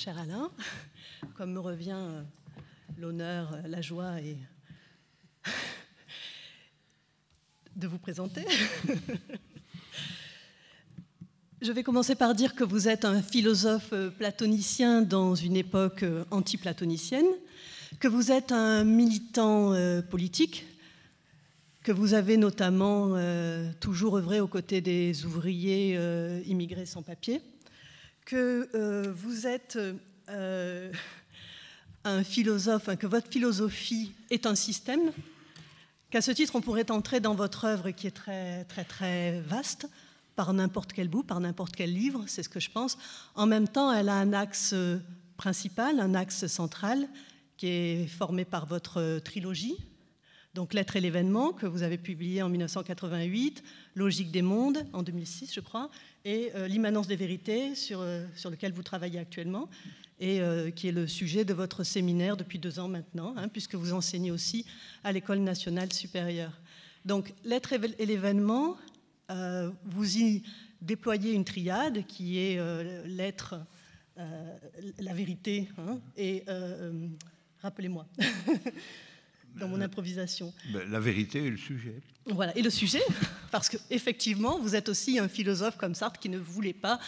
cher Alain, comme me revient l'honneur, la joie et de vous présenter. Je vais commencer par dire que vous êtes un philosophe platonicien dans une époque anti-platonicienne, que vous êtes un militant politique, que vous avez notamment toujours œuvré aux côtés des ouvriers immigrés sans papier, que vous êtes un philosophe, que votre philosophie est un système, qu'à ce titre on pourrait entrer dans votre œuvre qui est très, très, très vaste, par n'importe quel bout, par n'importe quel livre, c'est ce que je pense. En même temps, elle a un axe principal, un axe central, qui est formé par votre trilogie, donc L'être et l'événement, que vous avez publié en 1988, Logique des mondes, en 2006, je crois, et L'immanence des vérités, sur lequel vous travaillez actuellement, et qui est le sujet de votre séminaire depuis 2 ans maintenant, puisque vous enseignez aussi à l'École nationale supérieure. Donc, L'être et l'événement, vous y déployez une triade qui est l'être, la vérité, et rappelez-moi, dans mon improvisation. La vérité et le sujet. Voilà, et le sujet, parce qu'effectivement, vous êtes aussi un philosophe comme Sartre qui ne voulait pas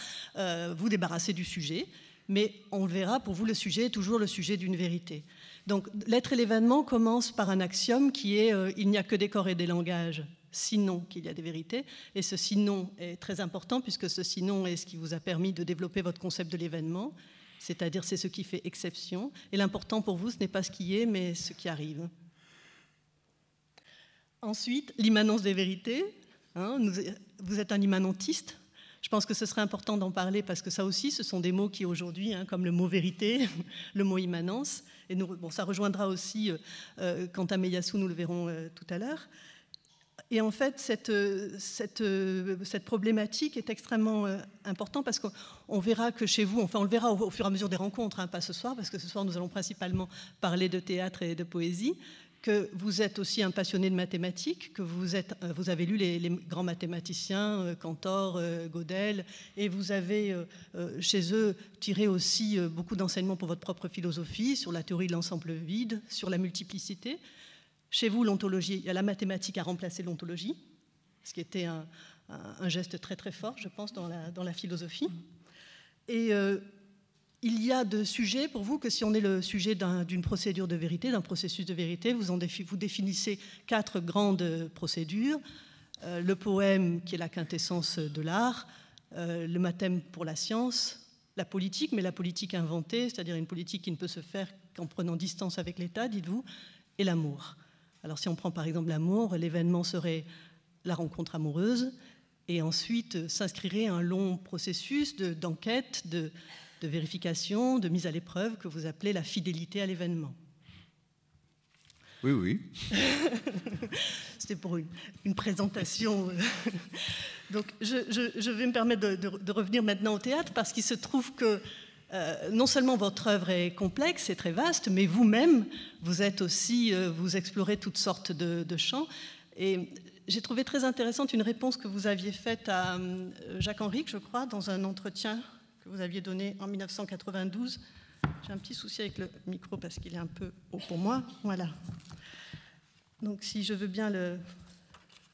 vous débarrasser du sujet, mais on le verra, pour vous, le sujet est toujours le sujet d'une vérité. Donc, L'être et l'événement commence par un axiome qui est « il n'y a que des corps et des langages ». Sinon qu'il y a des vérités, et ce sinon est très important puisque ce sinon est ce qui vous a permis de développer votre concept de l'événement, c'est-à-dire c'est ce qui fait exception, et l'important pour vous ce n'est pas ce qui est mais ce qui arrive. Ensuite, l'immanence des vérités, vous êtes un immanentiste, je pense que ce serait important d'en parler parce que ça aussi ce sont des mots qui aujourd'hui, comme le mot vérité, le mot immanence, et ça rejoindra aussi Quentin Meillassoux, nous le verrons tout à l'heure. Et en fait, cette problématique est extrêmement importante parce qu'on verra que chez vous, enfin on le verra au fur et à mesure des rencontres, pas ce soir, parce que ce soir nous allons principalement parler de théâtre et de poésie, que vous êtes aussi un passionné de mathématiques, que vous avez lu les grands mathématiciens, Cantor, Gödel, et vous avez chez eux tiré aussi beaucoup d'enseignements pour votre propre philosophie, sur la théorie de l'ensemble vide, sur la multiplicité. Chez vous, l'ontologie, la mathématique a remplacé l'ontologie, ce qui était un geste très très fort, je pense, dans la philosophie. Et il y a de sujets pour vous que si on est le sujet d'une procédure de vérité, d'un processus de vérité, vous définissez 4 grandes procédures. Le poème, qui est la quintessence de l'art, le mathème pour la science, la politique, mais la politique inventée, c'est-à-dire une politique qui ne peut se faire qu'en prenant distance avec l'État, dites-vous, et l'amour. Alors si on prend par exemple l'amour, l'événement serait la rencontre amoureuse et ensuite s'inscrirait un long processus d'enquête, de vérification, de mise à l'épreuve que vous appelez la fidélité à l'événement. Oui, oui. C'était pour une présentation. Donc je vais me permettre de revenir maintenant au théâtre parce qu'il se trouve que non seulement votre œuvre est complexe et très vaste, mais vous-même, vous êtes aussi, vous explorez toutes sortes de champs. Et j'ai trouvé très intéressante une réponse que vous aviez faite à Jacques Henrique, je crois, dans un entretien que vous aviez donné en 1992. J'ai un petit souci avec le micro parce qu'il est un peu haut pour moi. Voilà. Donc si je veux bien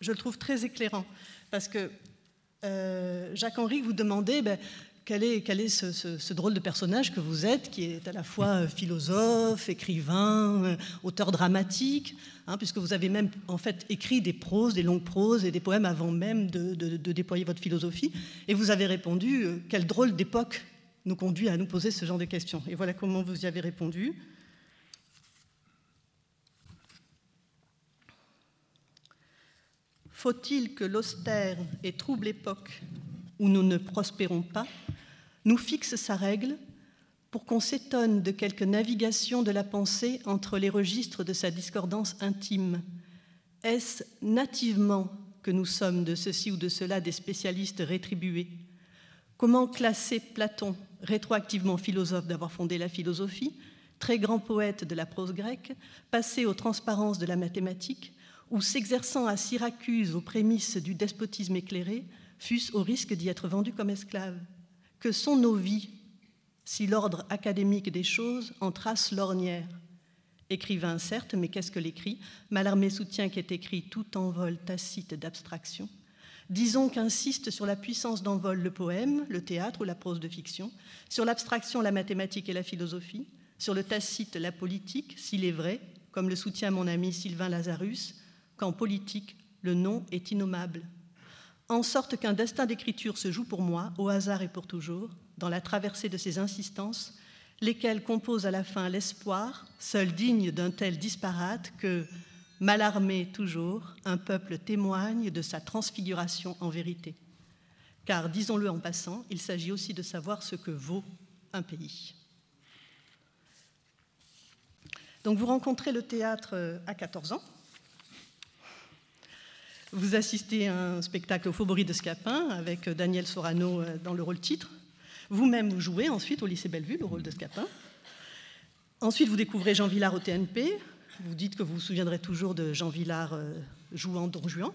je le trouve très éclairant parce que Jacques Henrique vous demandait... Quel est ce drôle de personnage que vous êtes, qui est à la fois philosophe, écrivain, auteur dramatique, puisque vous avez même en fait écrit des proses, des longues proses et des poèmes avant même de déployer votre philosophie. Et vous avez répondu quelle drôle d'époque nous conduit à nous poser ce genre de questions. Et voilà comment vous y avez répondu. Faut-il que l'austère et trouble époque où nous ne prospérons pas, nous fixe sa règle pour qu'on s'étonne de quelque navigation de la pensée entre les registres de sa discordance intime. Est-ce nativement que nous sommes de ceci ou de cela des spécialistes rétribués? Comment classer Platon, rétroactivement philosophe d'avoir fondé la philosophie, très grand poète de la prose grecque, passé aux transparences de la mathématique, ou s'exerçant à Syracuse aux prémices du despotisme éclairé, fût-ce au risque d'y être vendu comme esclave? Que sont nos vies si l'ordre académique des choses en trace l'ornière. Écrivain, certes, mais qu'est-ce que l'écrit? Mallarmé soutient qu'est écrit tout envol tacite d'abstraction. Disons qu'insiste sur la puissance d'envol le poème, le théâtre ou la prose de fiction, sur l'abstraction la mathématique et la philosophie, sur le tacite la politique, s'il est vrai, comme le soutient mon ami Sylvain Lazarus, qu'en politique, le nom est innommable. En sorte qu'un destin d'écriture se joue pour moi, au hasard et pour toujours, dans la traversée de ces insistances, lesquelles composent à la fin l'espoir, seul digne d'un tel disparate que, mal armé toujours, un peuple témoigne de sa transfiguration en vérité. Car, disons-le en passant, il s'agit aussi de savoir ce que vaut un pays. Donc vous rencontrez le théâtre à 14 ans. Vous assistez à un spectacle au Faubourg de Scapin avec Daniel Sorano dans le rôle titre. Vous-même vous jouez ensuite au lycée Bellevue le rôle de Scapin. Ensuite, vous découvrez Jean Vilar au TNP. Vous dites que vous vous souviendrez toujours de Jean Vilar jouant Don Juan.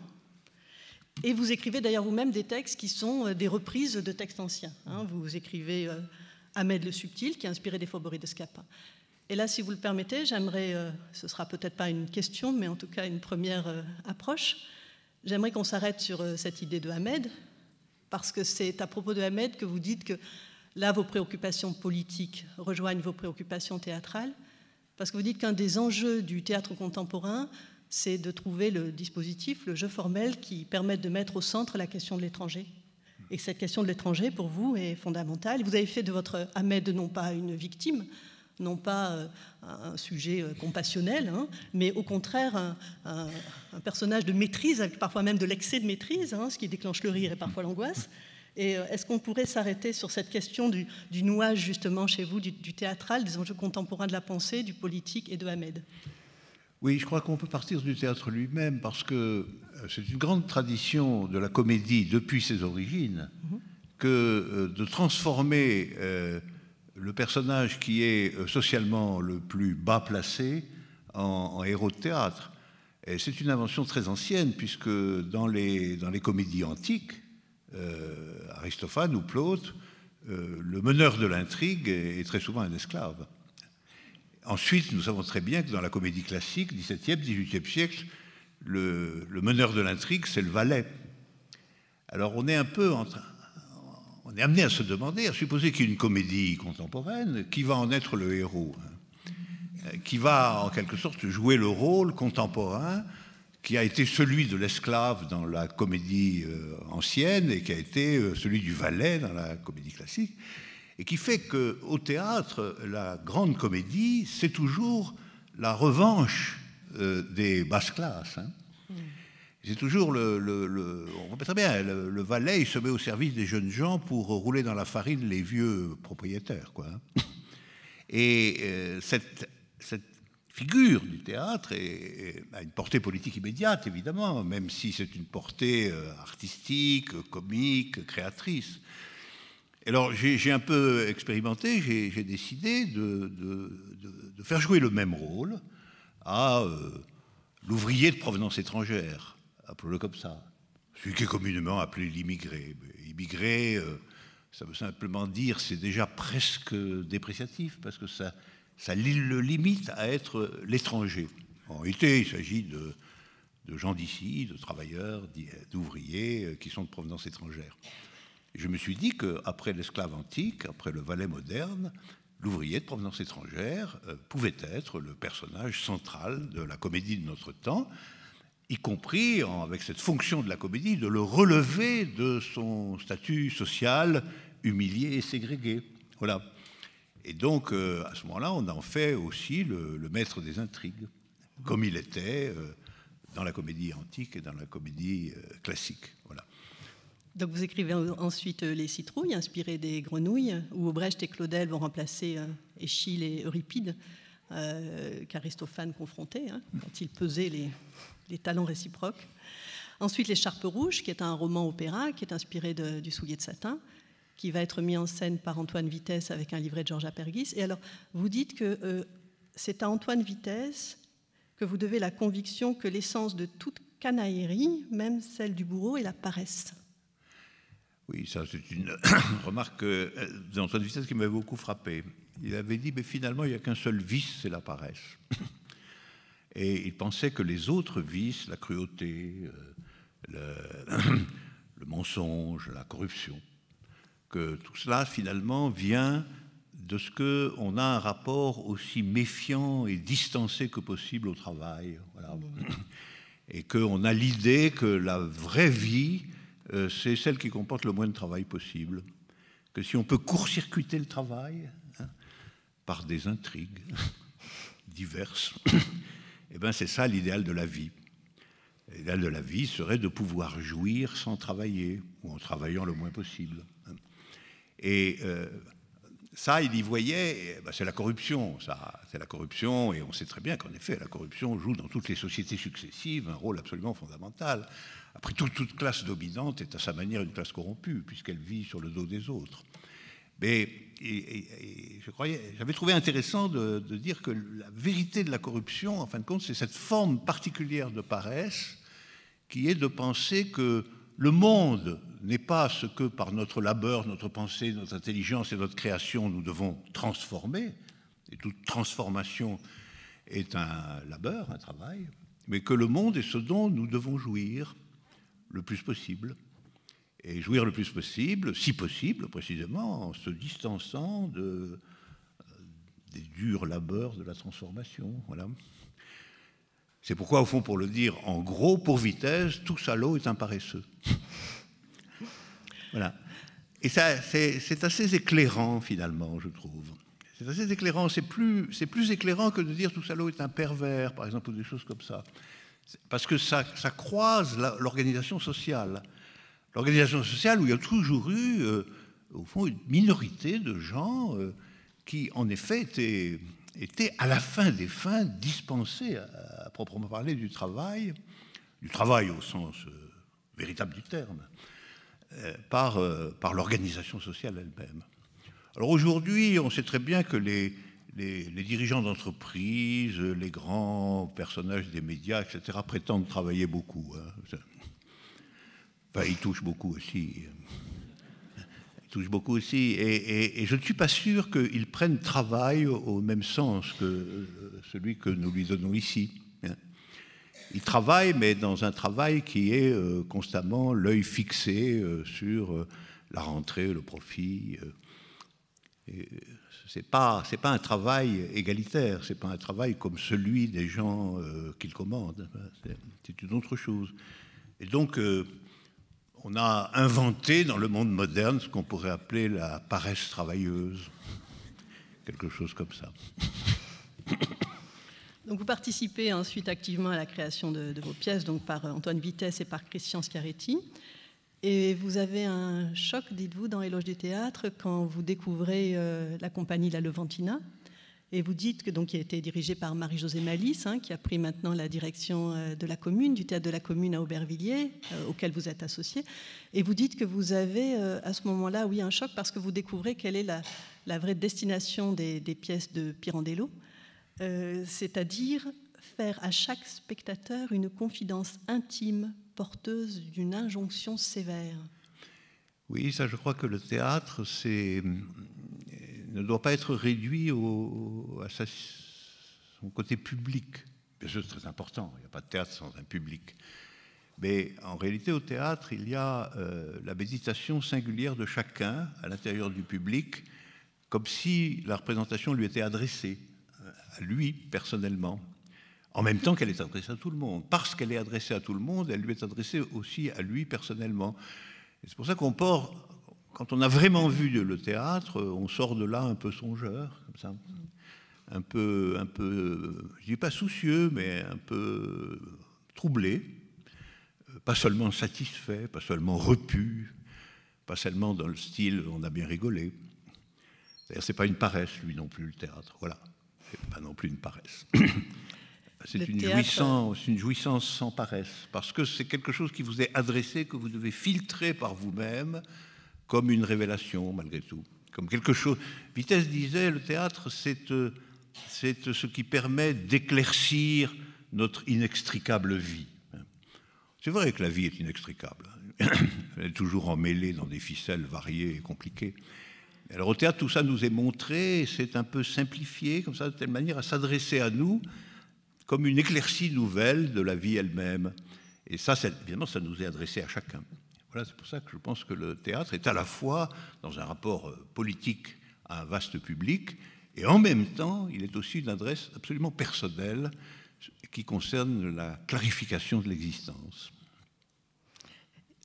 Et vous écrivez d'ailleurs vous-même des textes qui sont des reprises de textes anciens. Vous écrivez Ahmed le Subtil, qui est inspiré des Faubourgs de Scapin. Et là, si vous le permettez, j'aimerais, ce sera peut-être pas une question, mais en tout cas une première approche, j'aimerais qu'on s'arrête sur cette idée de Ahmed, parce que c'est à propos de Ahmed que vous dites que là, vos préoccupations politiques rejoignent vos préoccupations théâtrales, parce que vous dites qu'un des enjeux du théâtre contemporain, c'est de trouver le dispositif, le jeu formel qui permette de mettre au centre la question de l'étranger. Et que cette question de l'étranger, pour vous, est fondamentale. Vous avez fait de votre Ahmed non pas une victime, non pas un sujet compassionnel, mais au contraire un personnage de maîtrise, avec parfois même de l'excès de maîtrise, ce qui déclenche le rire et parfois l'angoisse. Et est-ce qu'on pourrait s'arrêter sur cette question du nouage, justement, chez vous, du théâtral, des enjeux contemporains de la pensée, du politique et de Ahmed? Oui, je crois qu'on peut partir du théâtre lui-même, parce que c'est une grande tradition de la comédie depuis ses origines, que de transformer le personnage qui est socialement le plus bas placé en héros de théâtre. Et c'est une invention très ancienne, puisque dans les comédies antiques, Aristophane ou Plaute, le meneur de l'intrigue est très souvent un esclave. Ensuite, nous savons très bien que dans la comédie classique, 17e, 18e siècle, le meneur de l'intrigue, c'est le valet. Alors on est un peu on est amené à se demander, à supposer qu'il y a une comédie contemporaine, qui va en être le héros, qui va en quelque sorte jouer le rôle contemporain qui a été celui de l'esclave dans la comédie ancienne et qui a été celui du valet dans la comédie classique, et qui fait qu'au théâtre, la grande comédie, c'est toujours la revanche des basses classes. C'est toujours on voit très bien, le valet, il se met au service des jeunes gens pour rouler dans la farine les vieux propriétaires, quoi. Et cette figure du théâtre a une portée politique immédiate, évidemment, même si c'est une portée artistique, comique, créatrice. Alors, j'ai un peu expérimenté, j'ai décidé de faire jouer le même rôle à l'ouvrier de provenance étrangère, appelons-le comme ça, celui qui est communément appelé l'immigré. Immigré, ça veut simplement dire, c'est déjà presque dépréciatif, parce que ça le limite à être l'étranger. En réalité, il s'agit de gens d'ici, de travailleurs, d'ouvriers qui sont de provenance étrangère. Je me suis dit qu'après l'esclave antique, après le valet moderne, l'ouvrier de provenance étrangère pouvait être le personnage central de la comédie de notre temps, y compris avec cette fonction de la comédie de le relever de son statut social humilié et ségrégué. Voilà. Et donc, à ce moment-là, on en fait aussi le maître des intrigues, comme il était dans la comédie antique et dans la comédie classique. Voilà. Donc vous écrivez ensuite Les Citrouilles, inspirées des Grenouilles, où Brecht et Claudel vont remplacer Eschyle et Euripide, qu'Aristophane confrontait, quand il pesait les talents réciproques. Ensuite, L'Écharpe rouge, qui est un roman-opéra, qui est inspiré du Soulier de satin, qui va être mis en scène par Antoine Vitesse avec un livret de Georges Apergis. Et alors, vous dites que c'est à Antoine Vitesse que vous devez la conviction que l'essence de toute canaillerie, même celle du bourreau, est la paresse. Oui, ça c'est une remarque d'Antoine Vitesse qui m'avait beaucoup frappé. Il avait dit, mais finalement, il n'y a qu'un seul vice, c'est la paresse. Et il pensait que les autres vices, la cruauté, le mensonge, la corruption, que tout cela, finalement, vient de ce qu'on a un rapport aussi méfiant et distancé que possible au travail. Voilà. Et qu'on a l'idée que la vraie vie, c'est celle qui comporte le moins de travail possible. Que si on peut court-circuiter le travail, par des intrigues diverses, eh bien c'est ça l'idéal de la vie. L'idéal de la vie serait de pouvoir jouir sans travailler, ou en travaillant le moins possible. Et ça, il y voyait, c'est la corruption, ça, c'est la corruption, et on sait très bien qu'en effet, la corruption joue dans toutes les sociétés successives un rôle absolument fondamental. Après, toute classe dominante est à sa manière une classe corrompue, puisqu'elle vit sur le dos des autres. Mais j'avais trouvé intéressant de dire que la vérité de la corruption, en fin de compte, c'est cette forme particulière de paresse qui est de penser que le monde n'est pas ce que par notre labeur, notre pensée, notre intelligence et notre création nous devons transformer, et toute transformation est un labeur, un travail, mais que le monde est ce dont nous devons jouir le plus possible. Et jouir le plus possible, si possible précisément, en se distançant des durs labeurs de la transformation. Voilà. C'est pourquoi, au fond, pour le dire en gros, pour Vitesse, tout salaud est un paresseux. Voilà. Et ça, c'est assez éclairant, finalement, je trouve. C'est assez éclairant. C'est plus éclairant que de dire tout salaud est un pervers, par exemple, ou des choses comme ça. Parce que ça croise l'organisation sociale. L'organisation sociale où il y a toujours eu, au fond, une minorité de gens qui, en effet, étaient à la fin des fins dispensés, à proprement parler, du travail au sens véritable du terme, par l'organisation sociale elle-même. Alors aujourd'hui, on sait très bien que les dirigeants d'entreprise, les grands personnages des médias, etc., prétendent travailler beaucoup. Hein. Enfin, ils touchent beaucoup aussi. Et je ne suis pas sûr qu'ils prennent travail au même sens que celui que nous lui donnons ici. Ils travaillent, mais dans un travail qui est constamment l'œil fixé sur la rentrée, le profit. C'est pas un travail égalitaire, c'est pas un travail comme celui des gens qu'ils commandent. C'est une autre chose. Et donc, on a inventé dans le monde moderne ce qu'on pourrait appeler la paresse travailleuse, quelque chose comme ça. Donc vous participez ensuite activement à la création de vos pièces, donc par Antoine Vitesse et par Christian Schiaretti. Et vous avez un choc, dites-vous, dans Éloge du théâtre, quand vous découvrez la compagnie La Levantina. Et vous dites que, donc, qui a été dirigée par Marie-Josée Malice, qui a pris maintenant la direction de la commune, du théâtre de la commune à Aubervilliers, auquel vous êtes associé. Et vous dites que vous avez, à ce moment-là, oui, un choc parce que vous découvrez quelle est la vraie destination des pièces de Pirandello, c'est-à-dire faire à chaque spectateur une confidence intime, porteuse d'une injonction sévère. Oui, ça, je crois que le théâtre, ne doit pas être réduit à son côté public. Bien sûr, c'est très important, il n'y a pas de théâtre sans un public. Mais en réalité, au théâtre, il y a la méditation singulière de chacun à l'intérieur du public, comme si la représentation lui était adressée, à lui personnellement, en même temps qu'elle est adressée à tout le monde. Parce qu'elle est adressée à tout le monde, elle lui est adressée aussi à lui personnellement. Et c'est pour ça quand on a vraiment vu le théâtre, on sort de là un peu songeur, comme ça, un peu, je dis pas soucieux, mais un peu troublé, pas seulement satisfait, pas seulement repu, pas seulement dans le style on a bien rigolé. C'est-à-dire, c'est pas une paresse, lui non plus, le théâtre. Voilà, c'est pas non plus une paresse. C'est une jouissance sans paresse, parce que c'est quelque chose qui vous est adressé, que vous devez filtrer par vous-même, comme une révélation, malgré tout. Comme quelque chose. Vitesse disait, le théâtre, c'est ce qui permet d'éclaircir notre inextricable vie. C'est vrai que la vie est inextricable. elle est toujours emmêlée dans des ficelles variées et compliquées. Alors au théâtre, tout ça nous est montré, c'est un peu simplifié, comme ça, de telle manière à s'adresser à nous comme une éclaircie nouvelle de la vie elle-même. Et ça, évidemment, ça nous est adressé à chacun. Voilà, c'est pour ça que je pense que le théâtre est à la fois dans un rapport politique à un vaste public, et en même temps, il est aussi une adresse absolument personnelle qui concerne la clarification de l'existence.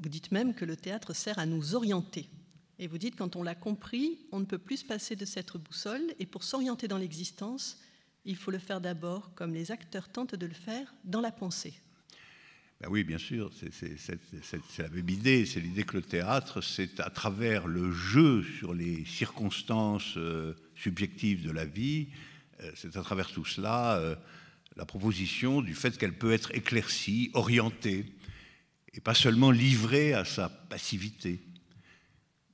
Vous dites même que le théâtre sert à nous orienter. Et vous dites, quand on l'a compris, on ne peut plus se passer de cette boussole, et pour s'orienter dans l'existence, il faut le faire d'abord, comme les acteurs tentent de le faire, dans la pensée. Ben oui, bien sûr, c'est la même idée. C'est l'idée que le théâtre, c'est à travers le jeu sur les circonstances subjectives de la vie, c'est à travers tout cela la proposition du fait qu'elle peut être éclaircie, orientée, et pas seulement livrée à sa passivité.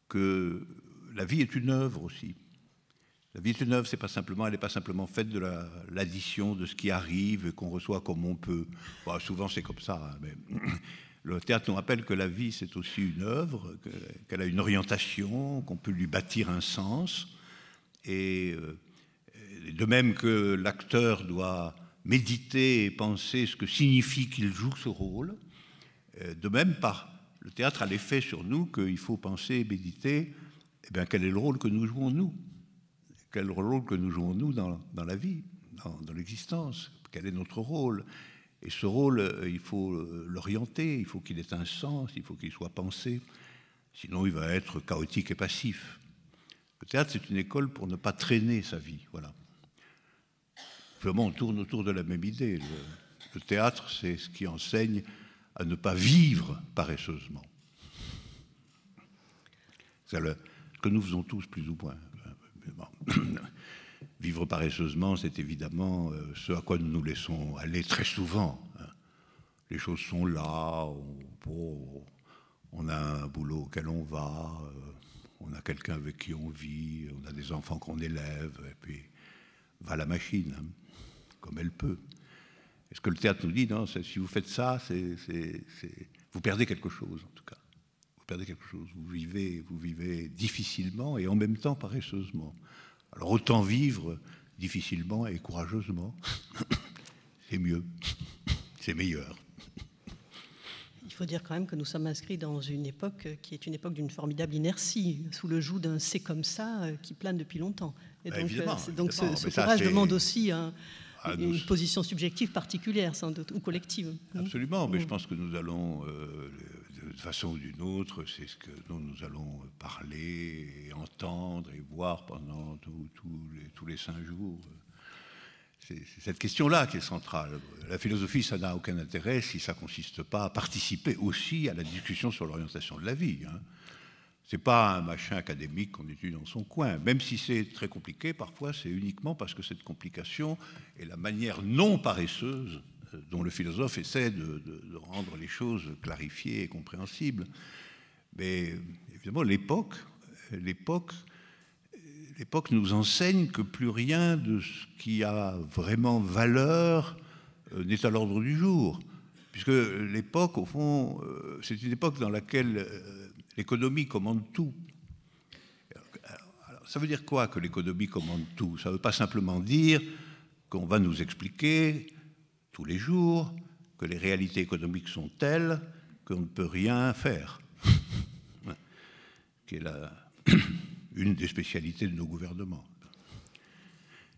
Que la vie est une œuvre aussi. La vie est une œuvre, elle n'est pas simplement faite de l'addition de ce qui arrive et qu'on reçoit comme on peut. Bon, souvent c'est comme ça, hein, mais le théâtre nous rappelle que la vie c'est aussi une œuvre, qu'elle a une orientation, qu'on peut lui bâtir un sens. Et de même que l'acteur doit méditer et penser ce que signifie qu'il joue ce rôle, de même le théâtre a l'effet sur nous qu'il faut penser et méditer quel est le rôle que nous jouons nous. Quel rôle que nous jouons nous dans la vie, dans l'existence. Quel est notre rôle? Et ce rôle, il faut l'orienter, il faut qu'il ait un sens, il faut qu'il soit pensé. Sinon, il va être chaotique et passif. Le théâtre, c'est une école pour ne pas traîner sa vie. Voilà. Vraiment, on tourne autour de la même idée. Le théâtre, c'est ce qui enseigne à ne pas vivre paresseusement. C'est ce que nous faisons tous, plus ou moins. Vivre paresseusement, c'est évidemment ce à quoi nous nous laissons aller très souvent. Les choses sont là, on a un boulot auquel on va, on a quelqu'un avec qui on vit, on a des enfants qu'on élève, et puis va la machine, hein, comme elle peut. Et ce que le théâtre nous dit, non, si vous faites ça, vous perdez quelque chose, en tout cas. Vous perdez quelque chose, vous vivez difficilement et en même temps paresseusement. Alors autant vivre difficilement et courageusement, c'est mieux, c'est meilleur. Il faut dire quand même que nous sommes inscrits dans une époque qui est une époque d'une formidable inertie, sous le joug d'un « c'est comme ça » qui plane depuis longtemps. Et donc ce courage demande aussi une position subjective particulière, sans doute, ou collective. Absolument, mais je pense que nous allons, de façon ou d'une autre, c'est ce que nous allons parler et entendre et voir pendant tous les 5 jours. C'est cette question-là qui est centrale. La philosophie, ça n'a aucun intérêt si ça ne consiste pas à participer aussi à la discussion sur l'orientation de la vie. Hein. Ce n'est pas un machin académique qu'on étudie dans son coin. Même si c'est très compliqué, parfois c'est uniquement parce que cette complication est la manière non paresseuse dont le philosophe essaie de rendre les choses clarifiées et compréhensibles. Mais évidemment, l'époque nous enseigne que plus rien de ce qui a vraiment valeur n'est à l'ordre du jour. Puisque l'époque, au fond, c'est une époque dans laquelle l'économie commande tout. Alors, ça veut dire quoi que l'économie commande tout? Ça ne veut pas simplement dire qu'on va nous expliquer tous les jours que les réalités économiques sont telles qu'on ne peut rien faire. Qui est une des spécialités de nos gouvernements.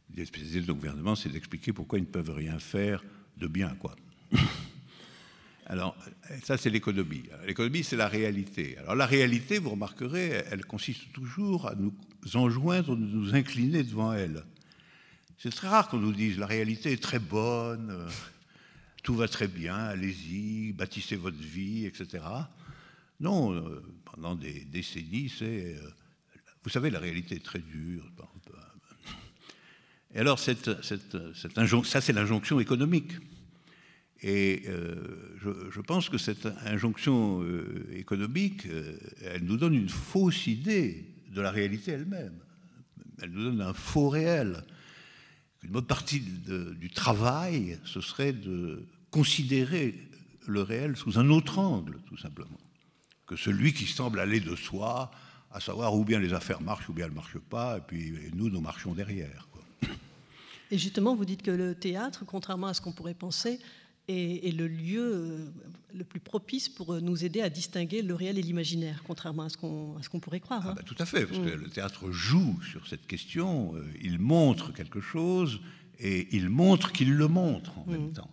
Une des spécialités de nos gouvernements, c'est d'expliquer pourquoi ils ne peuvent rien faire de bien, quoi. Alors, ça, c'est l'économie. L'économie, c'est la réalité. Alors, la réalité, vous remarquerez, elle consiste toujours à nous enjoindre de nous incliner devant elle. C'est très rare qu'on nous dise « la réalité est très bonne, tout va très bien, allez-y, bâtissez votre vie, etc. » Non, pendant des décennies, vous savez, la réalité est très dure. Et alors, ça, c'est l'injonction économique. Et je pense que cette injonction économique, elle nous donne une fausse idée de la réalité elle-même. Elle nous donne un faux réel. Une bonne partie du travail, ce serait de considérer le réel sous un autre angle, tout simplement. que celui qui semble aller de soi, à savoir ou bien les affaires marchent ou bien elles ne marchent pas, et puis nous marchons derrière, quoi. Et justement, vous dites que le théâtre, contrairement à ce qu'on pourrait penser, est le lieu le plus propice pour nous aider à distinguer le réel et l'imaginaire, contrairement à ce qu'on pourrait croire. Hein. Tout à fait, parce que le théâtre joue sur cette question, il montre quelque chose, et il montre qu'il le montre en même temps.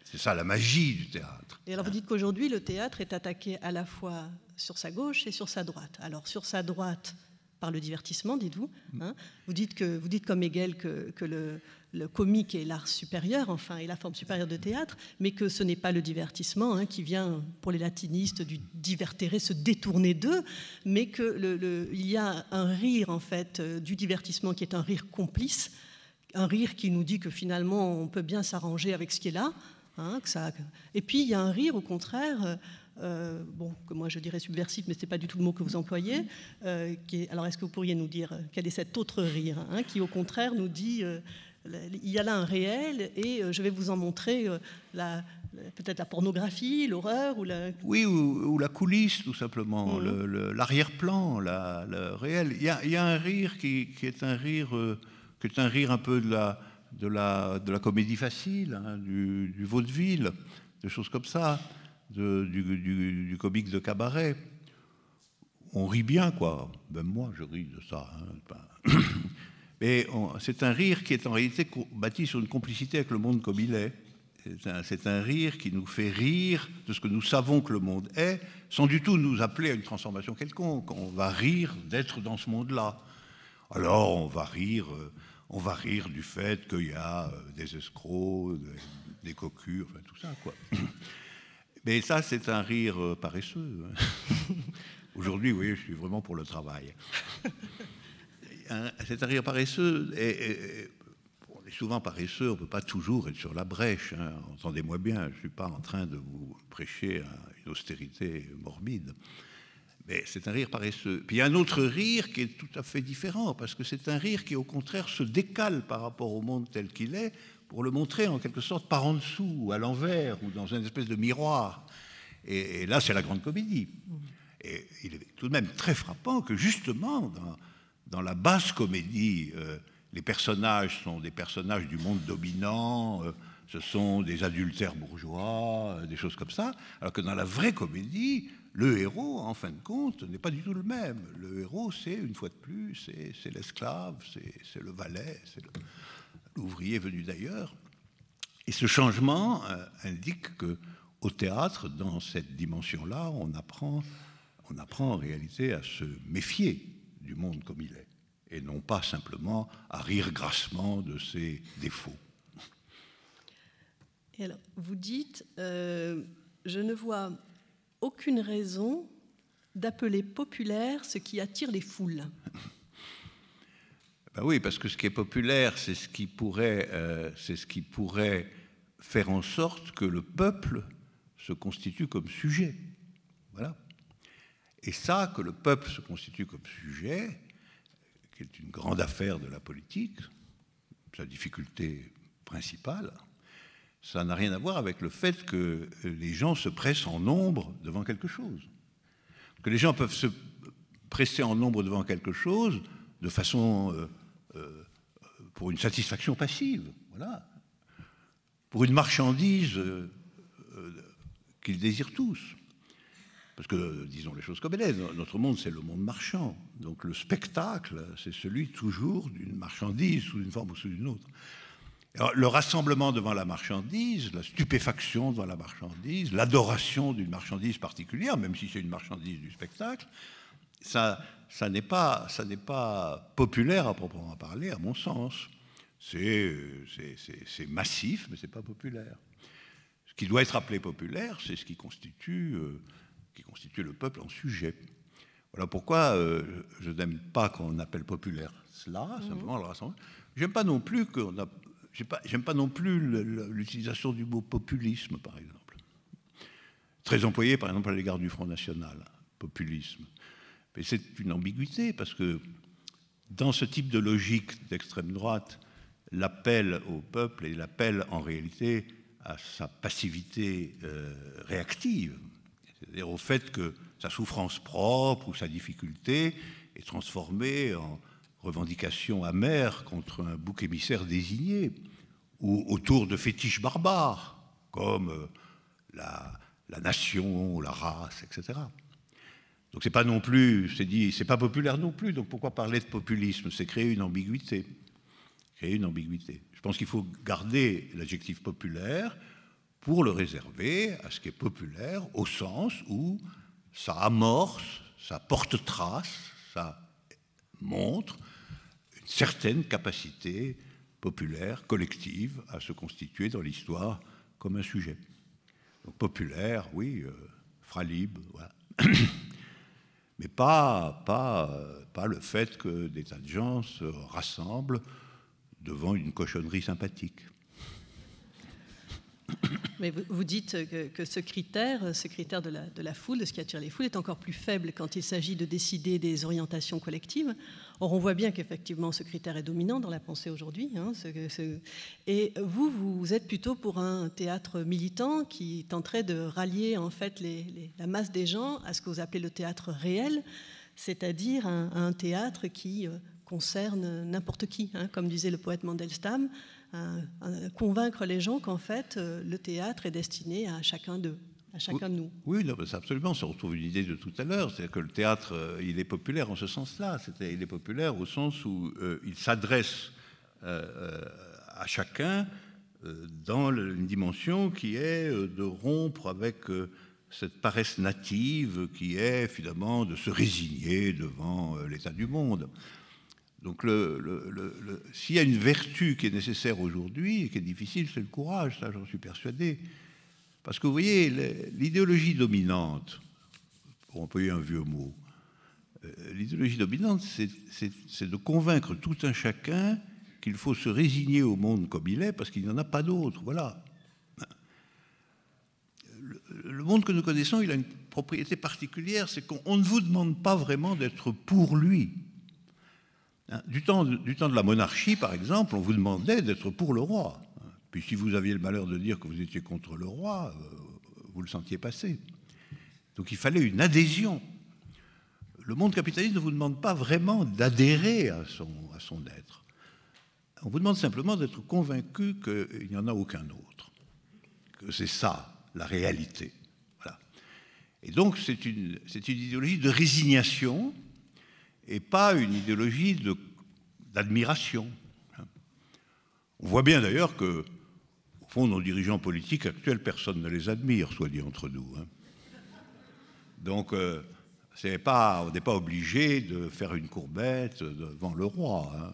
C'est ça la magie du théâtre. Et alors vous dites qu'aujourd'hui, le théâtre est attaqué à la fois sur sa gauche et sur sa droite. Alors sur sa droite, par le divertissement, dites-vous. Hein. Vous dites comme Hegel que le comique est l'art supérieur, enfin, est la forme supérieure de théâtre, mais que ce n'est pas le divertissement, hein, qui vient, pour les latinistes, du divertere, se détourner d'eux, mais qu'il y a un rire, en fait, du divertissement qui est un rire complice, un rire qui nous dit que finalement, on peut bien s'arranger avec ce qui est là. Hein, et puis, il y a un rire, au contraire... que moi je dirais subversif, mais ce n'est pas du tout le mot que vous employez. Alors, est-ce que vous pourriez nous dire quel est cet autre rire, hein, qui, au contraire, nous dit il y a là un réel et je vais vous en montrer peut-être la pornographie, l'horreur ou la... Oui, ou la coulisse, tout simplement, l'arrière-plan, le réel. Il y a un rire qui est un rire un peu de la comédie facile, hein, du vaudeville, des choses comme ça. Du comique de cabaret. On rit bien, quoi. Même moi, je ris de ça. Hein. Mais c'est un rire qui est en réalité bâti sur une complicité avec le monde comme il est. C'est un rire qui nous fait rire de ce que nous savons que le monde est, sans du tout nous appeler à une transformation quelconque. On va rire d'être dans ce monde-là. Alors, on va rire du fait qu'il y a des escrocs, des cocus, enfin tout ça, quoi. Mais ça, c'est un rire paresseux. Aujourd'hui, vous voyez, je suis vraiment pour le travail. C'est un rire paresseux. On est souvent paresseux, on ne peut pas toujours être sur la brèche. Hein. Entendez-moi bien, je ne suis pas en train de vous prêcher une austérité morbide. Mais c'est un rire paresseux. Puis il y a un autre rire qui est tout à fait différent, parce que c'est un rire qui, au contraire, se décale par rapport au monde tel qu'il est, pour le montrer en quelque sorte par en dessous, ou à l'envers, ou dans une espèce de miroir. Et là, c'est la grande comédie. Et il est tout de même très frappant que justement, dans la basse comédie, les personnages sont des personnages du monde dominant, ce sont des adultères bourgeois, des choses comme ça, alors que dans la vraie comédie, le héros, en fin de compte, n'est pas du tout le même. Le héros, c'est, une fois de plus, c'est l'esclave, c'est le valet, c'est l'ouvrier venu d'ailleurs. Et ce changement indique qu'au théâtre, dans cette dimension-là, on apprend en réalité à se méfier du monde comme il est, et non pas simplement à rire grassement de ses défauts. Et alors, vous dites, je ne vois aucune raison d'appeler populaire ce qui attire les foules. Ben oui, parce que ce qui est populaire, c'est ce qui pourrait faire en sorte que le peuple se constitue comme sujet. Voilà. Et ça, que le peuple se constitue comme sujet, qui est une grande affaire de la politique, sa difficulté principale, ça n'a rien à voir avec le fait que les gens se pressent en nombre devant quelque chose. Que les gens peuvent se presser en nombre devant quelque chose de façon... pour une satisfaction passive, voilà. Pour une marchandise qu'ils désirent tous. Parce que, disons les choses comme elles sont, notre monde, c'est le monde marchand. Donc le spectacle, c'est celui toujours d'une marchandise, sous une forme ou sous une autre. Alors, le rassemblement devant la marchandise, la stupéfaction devant la marchandise, l'adoration d'une marchandise particulière, même si c'est une marchandise du spectacle, ça n'est pas populaire à proprement parler, à mon sens. C'est massif, mais ce n'est pas populaire. Ce qui doit être appelé populaire, c'est ce qui constitue le peuple en sujet. Voilà pourquoi je n'aime pas qu'on appelle populaire cela, simplement le rassemblement. J'aime pas non plus l'utilisation du mot populisme, par exemple. Très employé, par exemple, à l'égard du Front National, populisme. Mais c'est une ambiguïté, parce que dans ce type de logique d'extrême droite, l'appel au peuple et l'appel en réalité à sa passivité réactive, c'est-à-dire au fait que sa souffrance propre ou sa difficulté est transformée en revendication amère contre un bouc émissaire désigné, ou autour de fétiches barbares, comme la nation, la race, etc. Donc c'est pas non plus, c'est pas populaire non plus, donc pourquoi parler de populisme? C'est créer une ambiguïté. Créer une ambiguïté. Je pense qu'il faut garder l'adjectif populaire pour le réserver à ce qui est populaire au sens où ça amorce, ça porte trace, ça montre une certaine capacité populaire, collective, à se constituer dans l'histoire comme un sujet. Donc populaire, oui, fralibe, voilà. Mais pas le fait que des tas de gens se rassemblent devant une cochonnerie sympathique. Mais vous dites que ce critère de la foule, de ce qui attire les foules, est encore plus faible quand il s'agit de décider des orientations collectives. Or, on voit bien qu'effectivement, ce critère est dominant dans la pensée aujourd'hui. Et vous êtes plutôt pour un théâtre militant qui tenterait de rallier en fait la masse des gens à ce que vous appelez le théâtre réel, c'est-à-dire un théâtre qui concerne n'importe qui, comme disait le poète Mandelstam. Convaincre les gens qu'en fait, le théâtre est destiné à chacun d'eux, à chacun de nous. Oui, non, c'est absolument, ça retrouve une idée de tout à l'heure, c'est-à-dire que le théâtre, il est populaire en ce sens-là, il est populaire au sens où il s'adresse à chacun dans une dimension qui est de rompre avec cette paresse native qui est finalement de se résigner devant l'état du monde. Donc s'il y a une vertu qui est nécessaire aujourd'hui et qui est difficile, c'est le courage, ça j'en suis persuadé. Parce que vous voyez, l'idéologie dominante, pour employer un vieux mot, l'idéologie dominante, c'est de convaincre tout un chacun qu'il faut se résigner au monde comme il est parce qu'il n'y en a pas d'autre. Voilà. Le monde que nous connaissons, il a une propriété particulière, c'est qu'on ne vous demande pas vraiment d'être pour lui. Du temps de la monarchie, par exemple, on vous demandait d'être pour le roi. Puis si vous aviez le malheur de dire que vous étiez contre le roi, vous le sentiez passer. Donc il fallait une adhésion. Le monde capitaliste ne vous demande pas vraiment d'adhérer à son être. On vous demande simplement d'être convaincu qu'il n'y en a aucun autre, que c'est ça, la réalité. Voilà. Et donc c'est une idéologie de résignation, et pas une idéologie d'admiration. On voit bien d'ailleurs que, au fond, nos dirigeants politiques actuels, personne ne les admire, soit dit entre nous. Donc, on n'est pas obligé de faire une courbette devant le roi.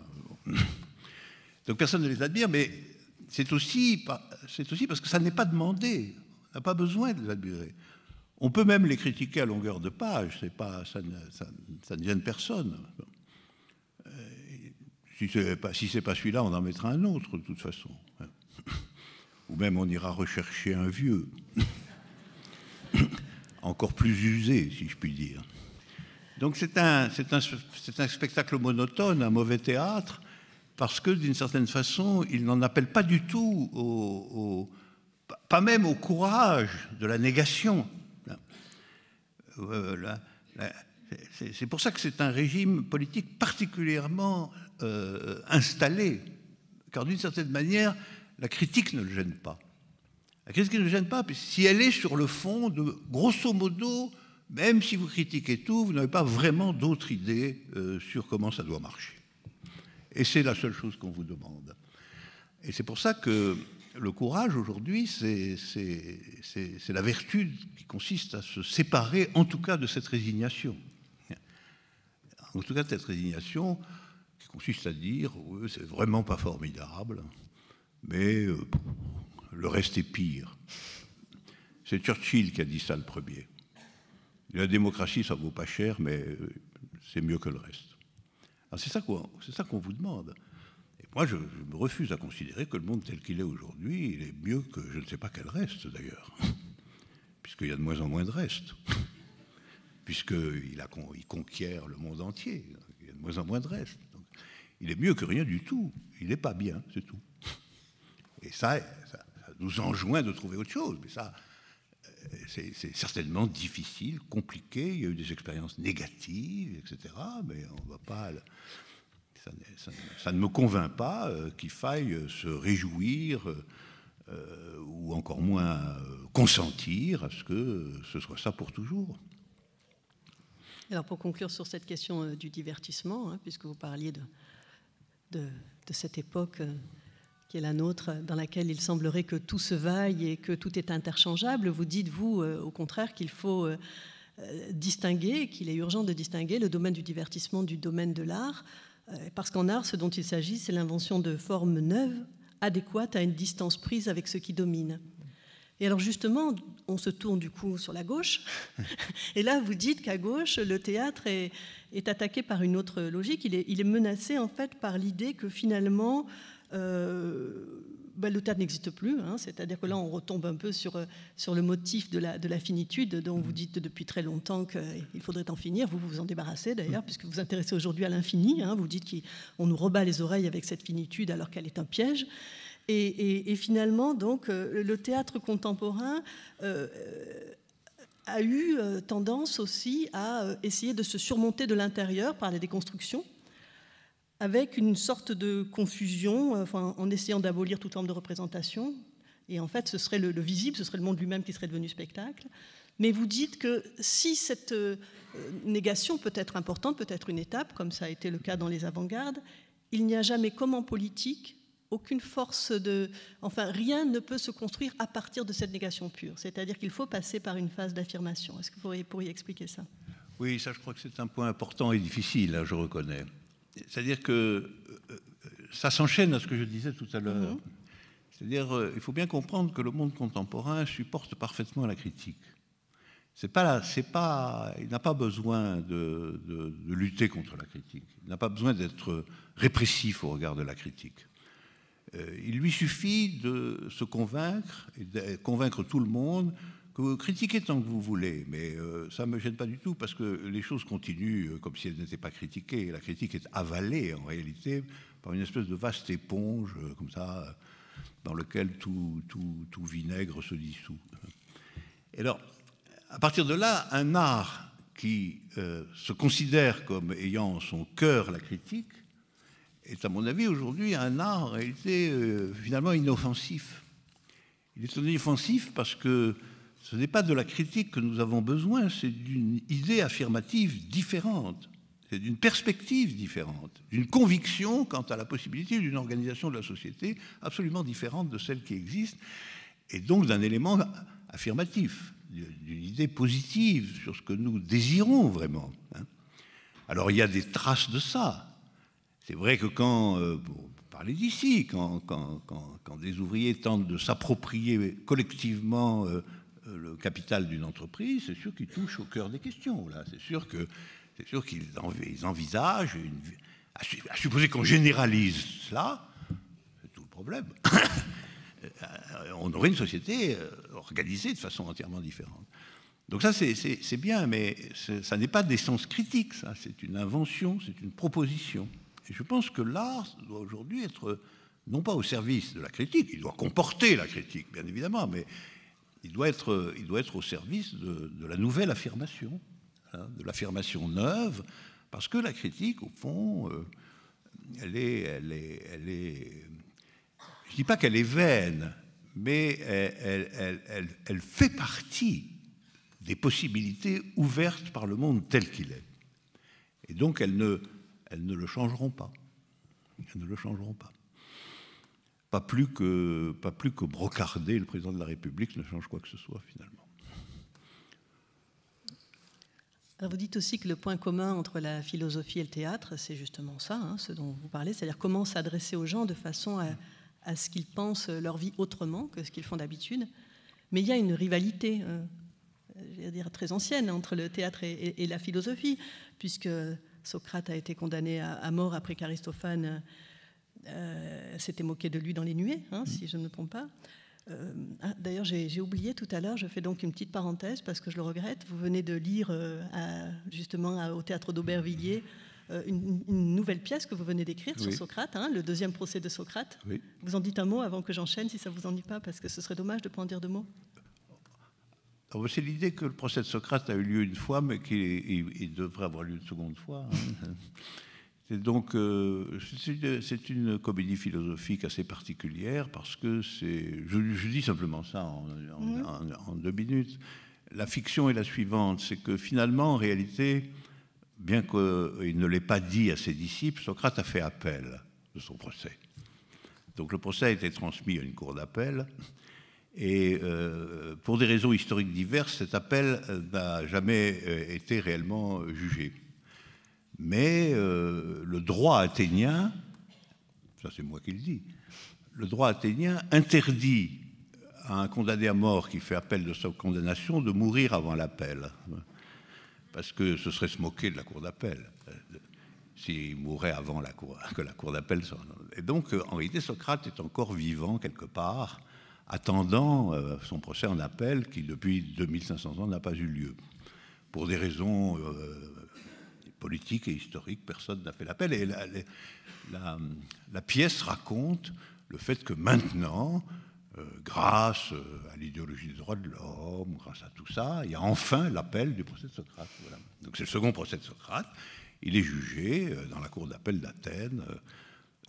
Donc, personne ne les admire, mais c'est aussi parce que ça n'est pas demandé. On n'a pas besoin de les admirer. On peut même les critiquer à longueur de page, ça ne gêne personne. Si c'est pas celui-là, on en mettra un autre de toute façon. Ou même on ira rechercher un vieux, encore plus usé, si je puis dire. Donc c'est un spectacle monotone, un mauvais théâtre, parce que d'une certaine façon, il n'en appelle pas du tout, pas même au courage de la négation. C'est pour ça que c'est un régime politique particulièrement installé, car d'une certaine manière, la critique ne le gêne pas. La critique ne le gêne pas, puis si elle est sur le fond de, grosso modo, même si vous critiquez tout, vous n'avez pas vraiment d'autre idée sur comment ça doit marcher. Et c'est la seule chose qu'on vous demande. Et c'est pour ça que le courage, aujourd'hui, c'est la vertu qui consiste à se séparer, en tout cas, de cette résignation. En tout cas, de cette résignation qui consiste à dire oui, c'est vraiment pas formidable, mais le reste est pire. C'est Churchill qui a dit ça le premier. La démocratie, ça vaut pas cher, mais c'est mieux que le reste. Alors c'est ça qu'on vous demande. Et moi, je me refuse à considérer que le monde tel qu'il est aujourd'hui, il est mieux que je ne sais pas quel reste, d'ailleurs. Puisqu'il y a de moins en moins de reste. Puisqu'il conquiert le monde entier. Il y a de moins en moins de reste. Donc, il est mieux que rien du tout. Il n'est pas bien, c'est tout. Et ça nous enjoint de trouver autre chose. Mais ça, c'est certainement difficile, compliqué. Il y a eu des expériences négatives, etc. Mais on va pas. Ça ne me convainc pas qu'il faille se réjouir ou encore moins consentir à ce que ce soit ça pour toujours. Alors pour conclure sur cette question du divertissement, hein, puisque vous parliez de cette époque qui est la nôtre, dans laquelle il semblerait que tout se vaille et que tout est interchangeable, vous dites, vous, au contraire, qu'il faut distinguer, qu'il est urgent de distinguer le domaine du divertissement du domaine de l'art, parce qu'en art, ce dont il s'agit, c'est l'invention de formes neuves, adéquates à une distance prise avec ce qui domine. Et alors justement, on se tourne du coup sur la gauche, et là vous dites qu'à gauche, le théâtre est attaqué par une autre logique, il est menacé en fait par l'idée que finalement le théâtre n'existe plus, hein, c'est-à-dire que là on retombe un peu sur le motif de la finitude dont vous dites depuis très longtemps qu'il faudrait en finir, vous vous en débarrassez d'ailleurs, puisque vous vous intéressez aujourd'hui à l'infini, hein, vous dites qu'on nous rebat les oreilles avec cette finitude alors qu'elle est un piège. Et finalement, donc, le théâtre contemporain a eu tendance aussi à essayer de se surmonter de l'intérieur par la déconstruction, avec une sorte de confusion, en essayant d'abolir toute forme de représentation. Et en fait, ce serait le visible, ce serait le monde lui-même qui serait devenu spectacle. Mais vous dites que si cette négation peut être importante, peut être une étape, comme ça a été le cas dans les avant-gardes, il n'y a jamais, comme en politique, aucune force rien ne peut se construire à partir de cette négation pure. C'est-à-dire qu'il faut passer par une phase d'affirmation. Est-ce que vous pourriez expliquer ça? Oui, ça je crois que c'est un point important et difficile, là, je reconnais. C'est-à-dire que ça s'enchaîne à ce que je disais tout à l'heure. C'est-à-dire il faut bien comprendre que le monde contemporain supporte parfaitement la critique. Il n'a pas besoin de lutter contre la critique. Il n'a pas besoin d'être répressif au regard de la critique. Il lui suffit de se convaincre et de convaincre tout le monde que vous critiquez tant que vous voulez, mais ça ne me gêne pas du tout parce que les choses continuent comme si elles n'étaient pas critiquées. La critique est avalée en réalité par une espèce de vaste éponge comme ça dans lequel tout vinaigre se dissout. Et alors, à partir de là, un art qui se considère comme ayant en son cœur la critique est, à mon avis, aujourd'hui un art en réalité finalement inoffensif. Il est inoffensif parce que ce n'est pas de la critique que nous avons besoin, c'est d'une idée affirmative différente, c'est d'une perspective différente, d'une conviction quant à la possibilité d'une organisation de la société absolument différente de celle qui existe, et donc d'un élément affirmatif, d'une idée positive sur ce que nous désirons vraiment. Alors il y a des traces de ça. C'est vrai que quand, pour parler d'ici, quand des ouvriers tentent de s'approprier collectivement le capital d'une entreprise, c'est sûr qu'ils touchent au cœur des questions. Là. C'est sûr qu'ils envisagent, à supposer qu'on généralise cela, c'est tout le problème. On aurait une société organisée de façon entièrement différente. Donc ça, c'est bien, mais ça n'est pas d'essence critique, ça. C'est une invention, c'est une proposition. Et je pense que l'art doit aujourd'hui être, non pas au service de la critique, il doit comporter la critique, bien évidemment, mais il doit être au service de la nouvelle affirmation, hein, de l'affirmation neuve, parce que la critique, au fond, elle est je ne dis pas qu'elle est vaine, mais elle fait partie des possibilités ouvertes par le monde tel qu'il est. Et donc, elles ne le changeront pas. Elles ne le changeront pas. Pas plus que brocarder le président de la République ne change quoi que ce soit, finalement. Alors vous dites aussi que le point commun entre la philosophie et le théâtre, c'est justement ça, hein, ce dont vous parlez, c'est-à-dire comment s'adresser aux gens de façon à ce qu'ils pensent leur vie autrement que ce qu'ils font d'habitude. Mais il y a une rivalité, je vais dire très ancienne, entre le théâtre et la philosophie, puisque Socrate a été condamné à mort après qu'Aristophane s'était moqué de lui dans les nuées, hein, si je ne me trompe pas. D'ailleurs, j'ai oublié tout à l'heure, je fais donc une petite parenthèse parce que je le regrette. Vous venez de lire justement au théâtre d'Aubervilliers une nouvelle pièce que vous venez d'écrire sur Socrate, hein, le deuxième procès de Socrate. Oui. Vous en dites un mot avant que j'enchaîne, si ça ne vous ennuie pas, parce que ce serait dommage de ne pas en dire deux mots. C'est l'idée que le procès de Socrate a eu lieu une fois, mais qu'il devrait avoir lieu une seconde fois. C'est donc c'est une comédie philosophique assez particulière parce que je dis simplement ça en 2 minutes. La fiction est la suivante, c'est que finalement, en réalité, bien qu'il ne l'ait pas dit à ses disciples, Socrate a fait appel de son procès. Donc le procès a été transmis à une cour d'appel. Et pour des raisons historiques diverses, cet appel n'a jamais été réellement jugé. Mais le droit athénien, ça c'est moi qui le dis, le droit athénien interdit à un condamné à mort qui fait appel de sa condamnation de mourir avant l'appel. Parce que ce serait se moquer de la cour d'appel, s'il mourait avant que la cour d'appel soit... Et donc, en réalité, Socrate est encore vivant quelque part, attendant son procès en appel qui, depuis 2500 ans, n'a pas eu lieu. Pour des raisons politiques et historiques, personne n'a fait l'appel. Et la pièce raconte le fait que maintenant, grâce à l'idéologie des droits de l'homme, grâce à tout ça, il y a enfin l'appel du procès de Socrate. Voilà. Donc c'est le second procès de Socrate. Il est jugé dans la cour d'appel d'Athènes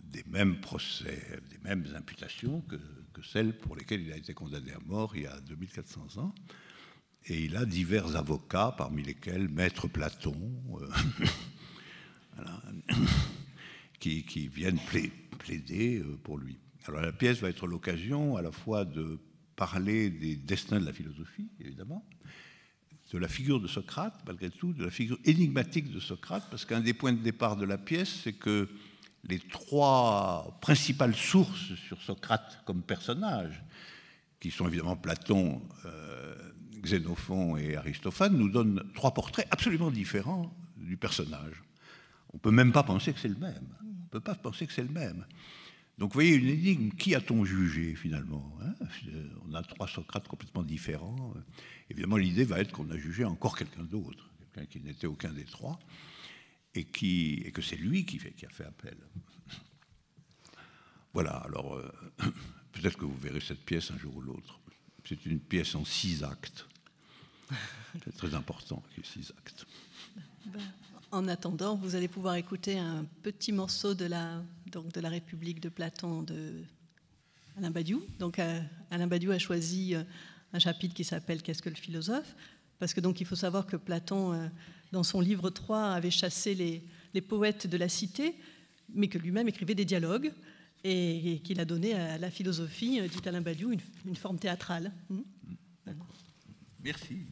des mêmes procès, des mêmes imputations que celles pour lesquelles il a été condamné à mort il y a 2400 ans. Et il a divers avocats, parmi lesquels Maître Platon, voilà, qui viennent plaider pour lui. Alors la pièce va être l'occasion à la fois de parler des destins de la philosophie, évidemment, de la figure de Socrate, malgré tout, de la figure énigmatique de Socrate, parce qu'un des points de départ de la pièce, c'est que les 3 principales sources sur Socrate comme personnage, qui sont évidemment Platon, Xénophon et Aristophane, nous donnent 3 portraits absolument différents du personnage. On ne peut même pas penser que c'est le même. On ne peut pas penser que c'est le même. Donc vous voyez une énigme, qui a-t-on jugé finalement, hein? On a 3 Socrates complètement différents. Évidemment, l'idée va être qu'on a jugé encore quelqu'un d'autre, quelqu'un qui n'était aucun des 3, et que c'est lui qui a fait appel. Voilà, alors peut-être que vous verrez cette pièce un jour ou l'autre. C'est une pièce en 6 actes. C'est très important, les 6 actes. En attendant, vous allez pouvoir écouter un petit morceau de la République de Platon de Alain Badiou. Donc Alain Badiou a choisi un chapitre qui s'appelle « Qu'est-ce que le philosophe ?» Parce que donc il faut savoir que Platon, dans son livre 3, avait chassé les poètes de la cité, mais que lui-même écrivait des dialogues et qu'il a donné à la philosophie, dit Alain Badiou, une forme théâtrale. Merci.